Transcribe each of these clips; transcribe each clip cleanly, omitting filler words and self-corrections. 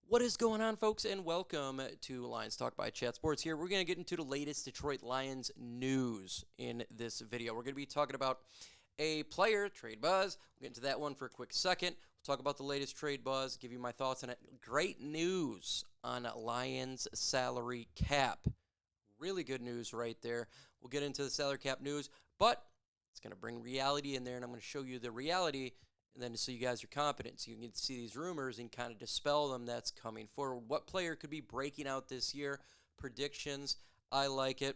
What is going on, folks, and welcome to Lions Talk by Chat Sports here. We're going to get into the latest Detroit Lions news in this video. We're going to be talking about a player, trade buzz. We'll get into that one for a quick second. We'll talk about the latest trade buzz, give you my thoughts on it. Great news on Lions salary cap. Really good news right there. We'll get into the salary cap news, but it's going to bring reality in there, and I'm going to show you the reality. And then so you guys are confident, so you can see these rumors and kind of dispel them that's coming forward. What player could be breaking out this year? Predictions. I like it.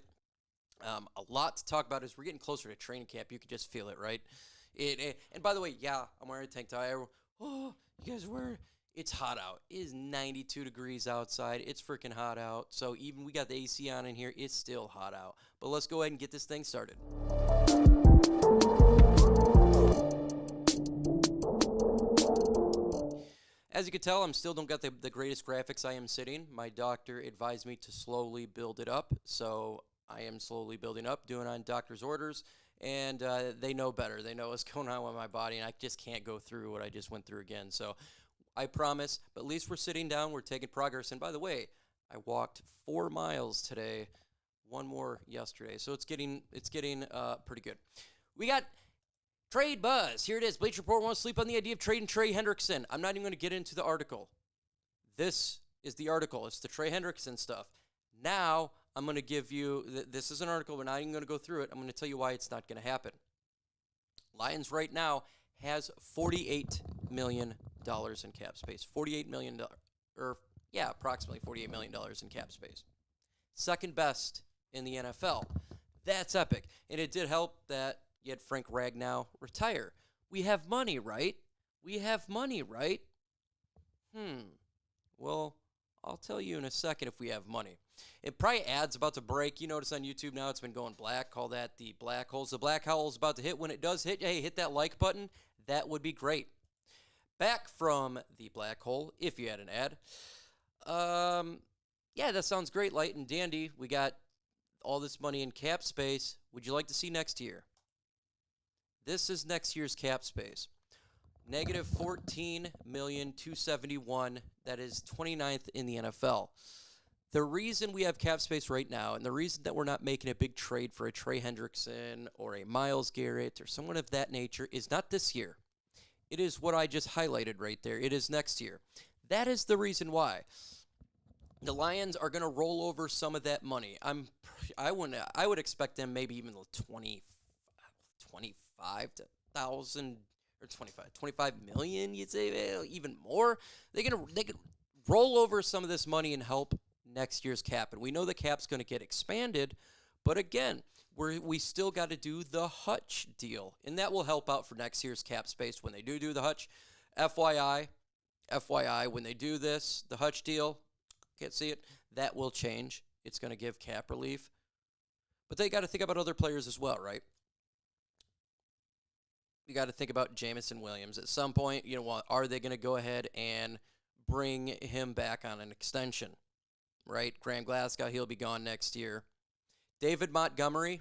A lot to talk about as we're getting closer to training camp. You can just feel it, right? And by the way, yeah, I'm wearing a tank top. Oh, you guys it's hot out. It is 92 degrees outside. It's freaking hot out. So even we got the AC on in here, it's still hot out. But let's go ahead and get this thing started. As you can tell, I'm still don't got the greatest graphics. I am sitting. My doctor advised me to slowly build it up, so I am slowly building up, doing on doctor's orders, and they know better. They know what's going on with my body, and I just can't go through what I just went through again. So I promise, but at least we're sitting down. We're taking progress. And by the way, I walked 4 miles today, 1 more yesterday, so it's getting pretty good. We got trade buzz. Here it is. Bleacher Report won't sleep on the idea of trading Trey Hendrickson. I'm not even going to get into the article. This is the article. It's the Trey Hendrickson stuff. Now, I'm going to give you, this is an article. We're not even going to go through it. I'm going to tell you why it's not going to happen. Lions right now has $48 million in cap space. $48 million, approximately $48 million in cap space. Second best in the NFL. That's epic. And it did help that you had Frank Ragnow retire. We have money, right? Well, I'll tell you in a second if we have money. It probably ad's about to break. You notice on YouTube now it's been going black. Call that the black holes. The black hole is about to hit. When it does hit, hey, hit that like button. That would be great. Back from the black hole, if you had an ad. Yeah, that sounds great, light and dandy. We got all this money in cap space. Would you like to see next year? This is next year's cap space. Negative $14,271,000. That is 29th in the NFL. The reason we have cap space right now, and the reason that we're not making a big trade for a Trey Hendrickson or a Myles Garrett or someone of that nature, is not this year. It is what I just highlighted right there. It is next year. That is the reason why. The Lions are going to roll over some of that money. I would expect them maybe even 25,000 or 25 million, you'd say, even more. They can roll over some of this money and help next year's cap. And we know the cap's going to get expanded, but again, we still got to do the Hutch deal, and that will help out for next year's cap space when they do the Hutch. FYI, when they do this, the Hutch deal, can't see it, that will change. It's going to give cap relief. But they got to think about other players as well, right? You got to think about Jamison Williams. At some point, are they going to go ahead and bring him back on an extension, right? Graham Glasgow, he'll be gone next year. David Montgomery,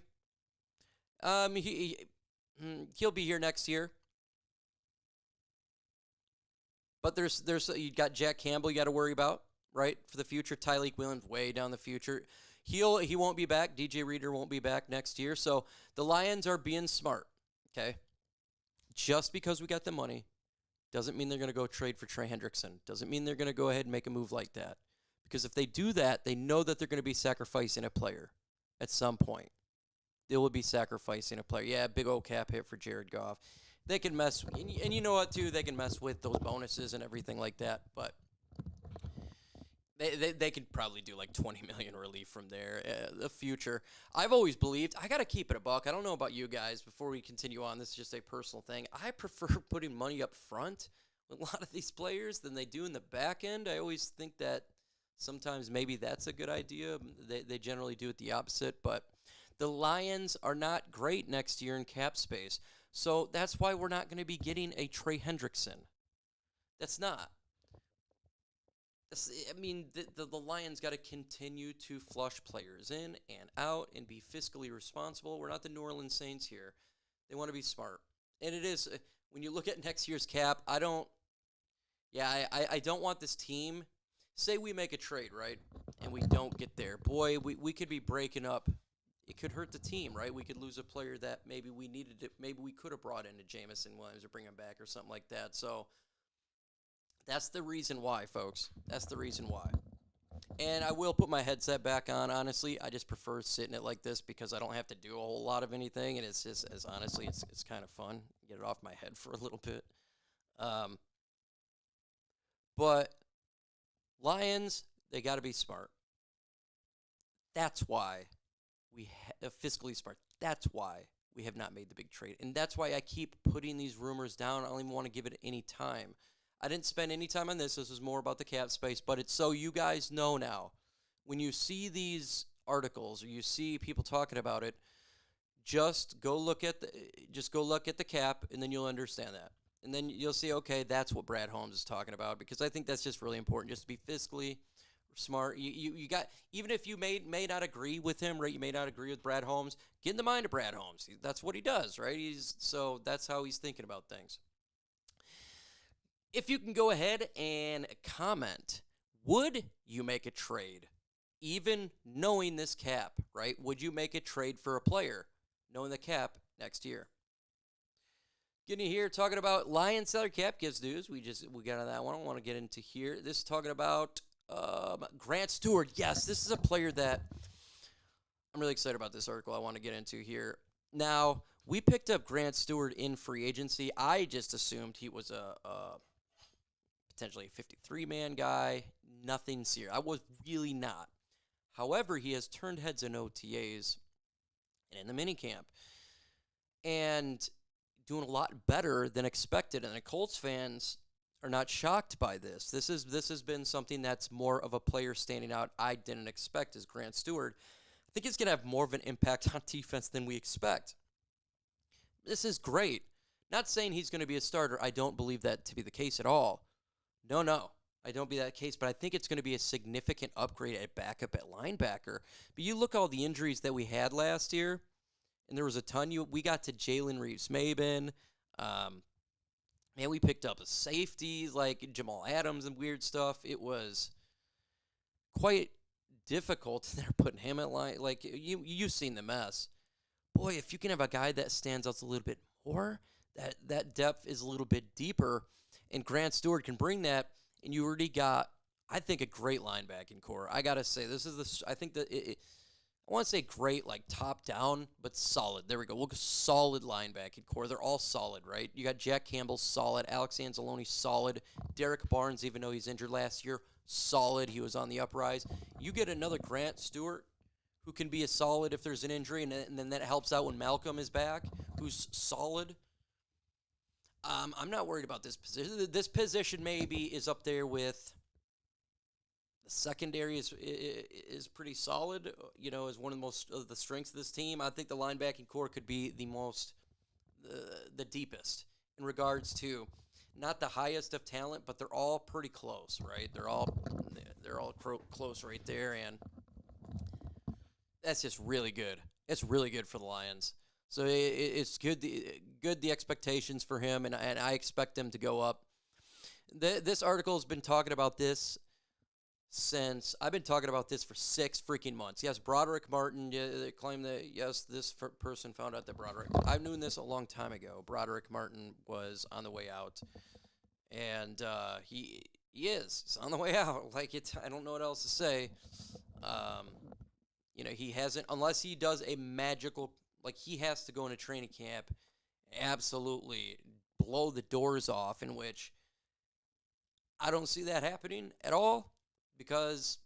he'll be here next year. But there's you got Jack Campbell you got to worry about, right, for the future. Tyleik Williams way down the future. He won't be back. DJ Reader won't be back next year. So the Lions are being smart, okay? Just because we got the money doesn't mean they're going to go trade for Trey Hendrickson. Doesn't mean they're going to go ahead and make a move like that. Because if they do that, they know that they're going to be sacrificing a player at some point. They will be sacrificing a player. Yeah, big old cap hit for Jared Goff. They can mess, and you know what, too? They can mess with those bonuses and everything like that. But they could probably do like $20 million relief from there. The future. I've always believed, I got to keep it a buck. I don't know about you guys. Before we continue on, this is just a personal thing. I prefer putting money up front with a lot of these players than they do in the back end. I always think that sometimes maybe that's a good idea. They generally do it the opposite. But the Lions are not great next year in cap space. So that's why we're not going to be getting a Trey Hendrickson. That's not. I mean, the Lions got to continue to flush players in and out and be fiscally responsible. We're not the New Orleans Saints here. They want to be smart. And it is, when you look at next year's cap, I don't want this team say we make a trade, right, and we don't get there. Boy, we could be breaking up. It could hurt the team, right? We could lose a player that maybe we needed to, maybe we could have brought into Jamison Williams or bring him back or something like that. So that's the reason why, folks. That's the reason why. And I will put my headset back on, honestly. I just prefer sitting it like this because I don't have to do a whole lot of anything, and it's just, as honestly, it's kind of fun. Get it off my head for a little bit. But Lions, they got to be smart. That's why fiscally smart. That's why we have not made the big trade. And that's why I keep putting these rumors down. I don't even want to give it any time. I didn't spend any time on this. This is more about the cap space, but it's so you guys know now. When you see these articles or you see people talking about it, just go look at the cap, and then you'll understand that. And then you'll see, okay, that's what Brad Holmes is talking about, because I think that's just really important, just to be fiscally smart. You got, even if you may not agree with him, right? You may not agree with Brad Holmes. Get in the mind of Brad Holmes. That's what he does, right? So that's how he's thinking about things. If you can go ahead and comment, would you make a trade, even knowing this cap, right? Would you make a trade for a player, knowing the cap next year? Getting here, talking about Lions salary cap gives news. We got on that one. I want to get into here. This is talking about Grant Stewart. Yes, this is a player that I'm really excited about. This article I want to get into here. Now, we picked up Grant Stewart in free agency. I just assumed he was a potentially a 53-man guy. Nothing serious. I was really not. However, he has turned heads in OTAs and in the minicamp, and doing a lot better than expected. And the Colts fans are not shocked by this. This has been something that's more of a player standing out I didn't expect as Grant Stewart. I think he's going to have more of an impact on defense than we expect. This is great. Not saying he's going to be a starter. I don't believe that to be the case at all. No. I don't believe that case, but I think it's going to be a significant upgrade at backup at linebacker. But you look at all the injuries that we had last year, and there was a ton. We got to Jalen Reeves-Maben. Man, we picked up a safety like Jamal Adams and weird stuff. It was quite difficult. They're putting him at line. Like, you've seen the mess. Boy, if you can have a guy that stands out a little bit more, that depth is a little bit deeper, and Grant Stewart can bring that, and you already got, I think, a great linebacking core. I got to say, I think that I want to say great, like top down, but solid. There we go. We'll go solid linebacking core. They're all solid, right? You got Jack Campbell, solid. Alex Anzalone, solid. Derek Barnes, even though he's injured last year, solid. He was on the uprise. You get another Grant Stewart who can be a solid if there's an injury, and then that helps out when Malcolm is back, who's solid. I'm not worried about this position. This position maybe is up there with the secondary is pretty solid, is one of the strengths of this team. I think the linebacking core could be the deepest in regards to not the highest of talent, but they're all pretty close, right? They're all close right there, and that's just really good. It's really good for the Lions. So it's good the expectations for him, and I expect them to go up. This article has been talking about this since I've been talking about this for 6 freaking months. Yes, Broderick Martin, they claim that, yes, this person found out that I've known this a long time ago. Broderick Martin was on the way out, and he is. He's on the way out. I don't know what else to say. He hasn't, unless he does a magical, he has to go into training camp, absolutely blow the doors off, in which I don't see that happening at all. Because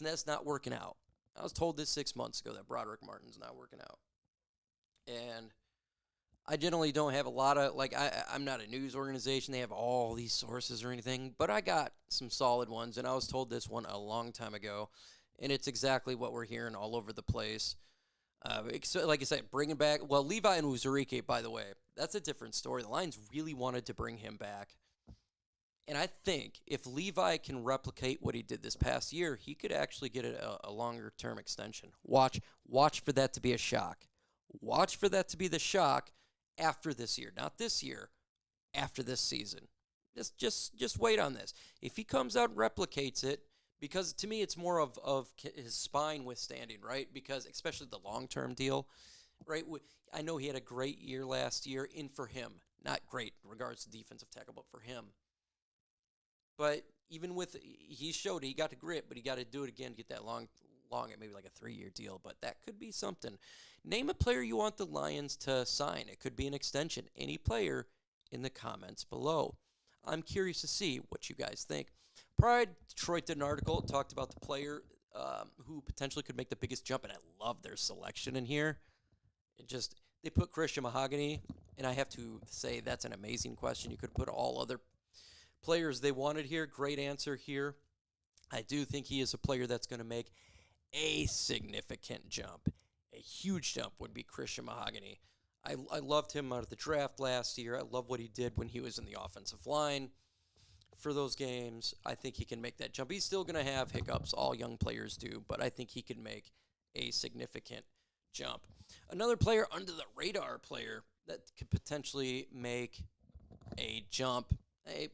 that's not working out. I was told this 6 months ago that Broderick Martin's not working out. And I generally don't have a lot of, I'm not a news organization. They have all these sources or anything. But I got some solid ones, and I was told this one a long time ago. And it's exactly what we're hearing all over the place. Like I said, bringing back, Levi and Uzurike, by the way, that's a different story. The Lions really wanted to bring him back. And I think if Levi can replicate what he did this past year, he could actually get a longer-term extension. Watch for that to be a shock. Watch for that to be the shock after this year. Not this year, after this season. Just wait on this. If he comes out and replicates it, because to me it's more of his spine withstanding, right? Because especially the long-term deal, right? I know he had a great year last year, in for him, not great in regards to defensive tackle, but for him. But even with, he showed he got the grit, but he got to do it again to get that long, maybe like a 3-year deal. But that could be something. Name a player you want the Lions to sign. It could be an extension. Any player in the comments below. I'm curious to see what you guys think. Pride Detroit did an article, talked about the player who potentially could make the biggest jump, and I love their selection in here. They put Christian Mahogany, and I have to say that's an amazing question. You could put all other players they wanted here. Great answer here. I do think he is a player that's going to make a significant jump. A huge jump would be Christian Mahogany. I loved him out of the draft last year. I love what he did when he was in the offensive line for those games. I think he can make that jump. He's still going to have hiccups. All young players do, but I think he can make a significant jump. Another player under the radar player that could potentially make a jump. I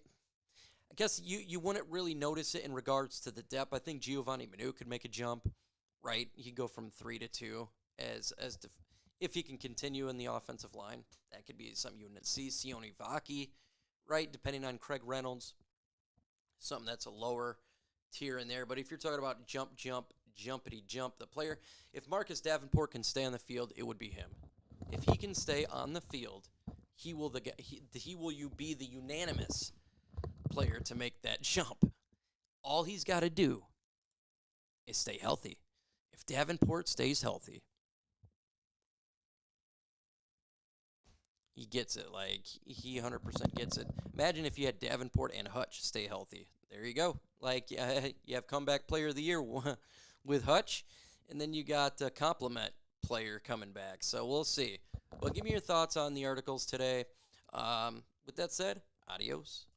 guess you wouldn't really notice it in regards to the depth. I think Giovanni Manu could make a jump, right? He could go from 3 to 2 if he can continue in the offensive line. That could be something you would see. Sione Vaki, right? Depending on Craig Reynolds, something that's a lower tier in there. But if you're talking about jumpity jump, the player, if Marcus Davenport can stay on the field, it would be him. If he can stay on the field, he will be the unanimous player to make that jump. All he's got to do is stay healthy. If Davenport stays healthy, he gets it. Like, he 100% gets it. Imagine if you had Davenport and Hutch stay healthy. There you go. Like, you have comeback player of the year with Hutch, and then you got a compliment player coming back. So we'll see. But give me your thoughts on the articles today. With that said, adios.